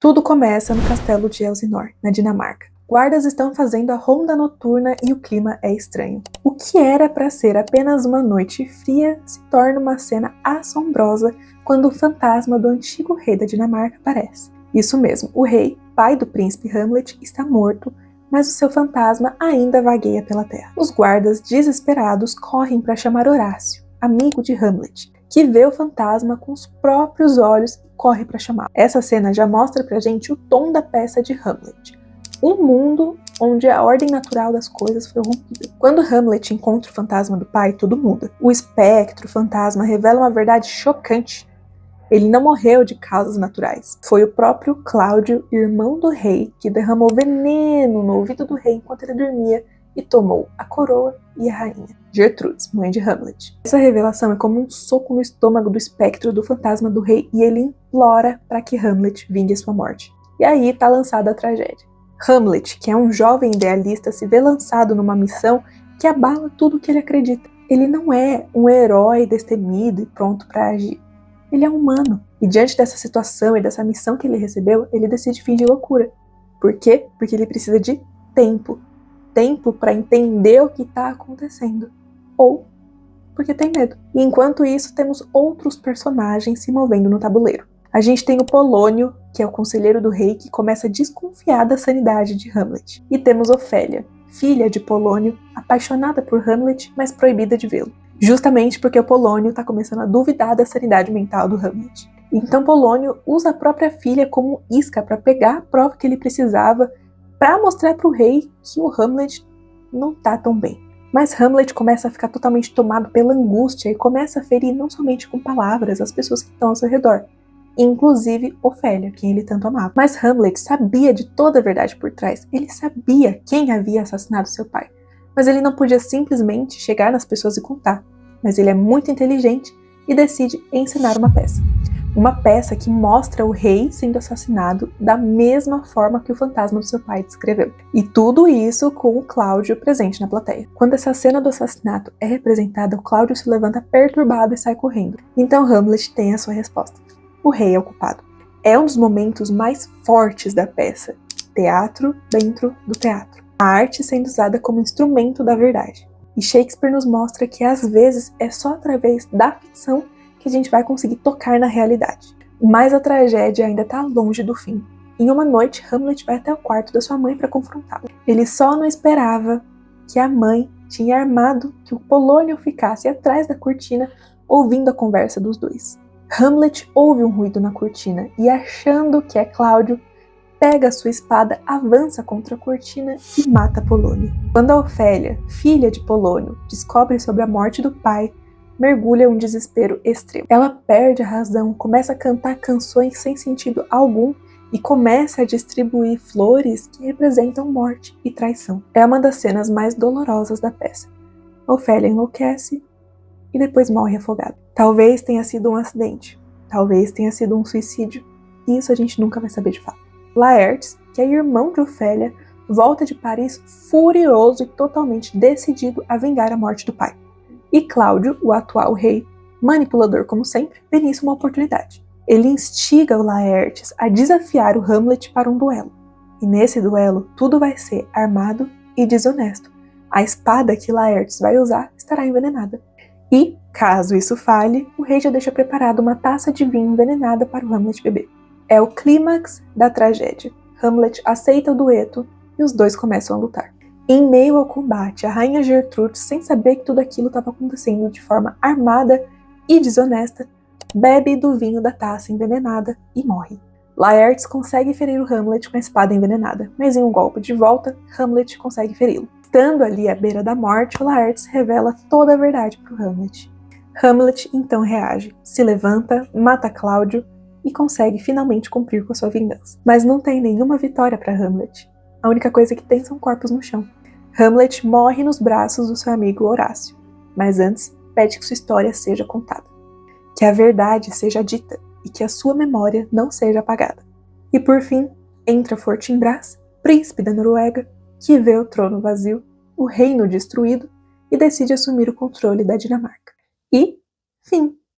Tudo começa no castelo de Elsinore, na Dinamarca. Guardas estão fazendo a ronda noturna e o clima é estranho. O que era para ser apenas uma noite fria se torna uma cena assombrosa quando o fantasma do antigo rei da Dinamarca aparece. Isso mesmo, o rei, pai do príncipe Hamlet, está morto, mas o seu fantasma ainda vagueia pela terra. Os guardas, desesperados, correm para chamar Horácio, amigo de Hamlet, que vê o fantasma com os próprios olhos e corre para chamá-lo. Essa cena já mostra pra gente o tom da peça de Hamlet. Um mundo onde a ordem natural das coisas foi rompida. Quando Hamlet encontra o fantasma do pai, tudo muda. O espectro, o fantasma, revela uma verdade chocante. Ele não morreu de causas naturais. Foi o próprio Cláudio, irmão do rei, que derramou veneno no ouvido do rei enquanto ele dormia e tomou a coroa e a rainha. Gertrudes, mãe de Hamlet. Essa revelação é como um soco no estômago do espectro do fantasma do rei e ele implora para que Hamlet vingue sua morte. E aí está lançada a tragédia. Hamlet, que é um jovem idealista, se vê lançado numa missão que abala tudo o que ele acredita. Ele não é um herói destemido e pronto para agir. Ele é humano. E diante dessa situação e dessa missão que ele recebeu, ele decide fingir loucura. Por quê? Porque ele precisa de tempo. Tempo para entender o que está acontecendo. Ou porque tem medo. E enquanto isso, temos outros personagens se movendo no tabuleiro. A gente tem o Polônio, que é o conselheiro do rei, que começa a desconfiar da sanidade de Hamlet. E temos Ofélia, filha de Polônio, apaixonada por Hamlet, mas proibida de vê-lo. Justamente porque o Polônio está começando a duvidar da sanidade mental do Hamlet. Então Polônio usa a própria filha como isca para pegar a prova que ele precisava para mostrar para o rei que o Hamlet não está tão bem. Mas Hamlet começa a ficar totalmente tomado pela angústia e começa a ferir não somente com palavras as pessoas que estão ao seu redor, inclusive Ofélia, quem ele tanto amava. Mas Hamlet sabia de toda a verdade por trás. Ele sabia quem havia assassinado seu pai. Mas ele não podia simplesmente chegar nas pessoas e contar. Mas ele é muito inteligente e decide encenar uma peça. Uma peça que mostra o rei sendo assassinado da mesma forma que o fantasma do seu pai descreveu. E tudo isso com o Cláudio presente na plateia. Quando essa cena do assassinato é representada, o Cláudio se levanta perturbado e sai correndo. Então Hamlet tem a sua resposta. O rei é o culpado. É um dos momentos mais fortes da peça. Teatro dentro do teatro. A arte sendo usada como instrumento da verdade. E Shakespeare nos mostra que às vezes é só através da ficção que a gente vai conseguir tocar na realidade. Mas a tragédia ainda está longe do fim. Em uma noite, Hamlet vai até o quarto da sua mãe para confrontá-la. Ele só não esperava que a mãe tinha armado que o Polônio ficasse atrás da cortina ouvindo a conversa dos dois. Hamlet ouve um ruído na cortina e, achando que é Cláudio, pega sua espada, avança contra a cortina e mata Polônio. Quando a Ofélia, filha de Polônio, descobre sobre a morte do pai, mergulha em um desespero extremo. Ela perde a razão, começa a cantar canções sem sentido algum e começa a distribuir flores que representam morte e traição. É uma das cenas mais dolorosas da peça. Ofélia enlouquece e depois morre afogada. Talvez tenha sido um acidente, talvez tenha sido um suicídio, e isso a gente nunca vai saber de fato. Laertes, que é irmão de Ofélia, volta de Paris furioso e totalmente decidido a vingar a morte do pai. E Cláudio, o atual rei, manipulador como sempre, vê nisso uma oportunidade. Ele instiga o Laertes a desafiar o Hamlet para um duelo. E nesse duelo, tudo vai ser armado e desonesto. A espada que Laertes vai usar estará envenenada. E, caso isso falhe, o rei já deixa preparado uma taça de vinho envenenada para o Hamlet beber. É o clímax da tragédia. Hamlet aceita o dueto e os dois começam a lutar. Em meio ao combate, a rainha Gertrudes, sem saber que tudo aquilo estava acontecendo de forma armada e desonesta, bebe do vinho da taça envenenada e morre. Laertes consegue ferir o Hamlet com a espada envenenada, mas em um golpe de volta, Hamlet consegue feri-lo. Estando ali à beira da morte, Laertes revela toda a verdade para o Hamlet. Hamlet então reage, se levanta, mata Cláudio e consegue finalmente cumprir com a sua vingança. Mas não tem nenhuma vitória para Hamlet. A única coisa que tem são corpos no chão. Hamlet morre nos braços do seu amigo Horácio, mas antes pede que sua história seja contada. Que a verdade seja dita e que a sua memória não seja apagada. E por fim, entra Fortinbras, príncipe da Noruega, que vê o trono vazio, o reino destruído e decide assumir o controle da Dinamarca. E, fim.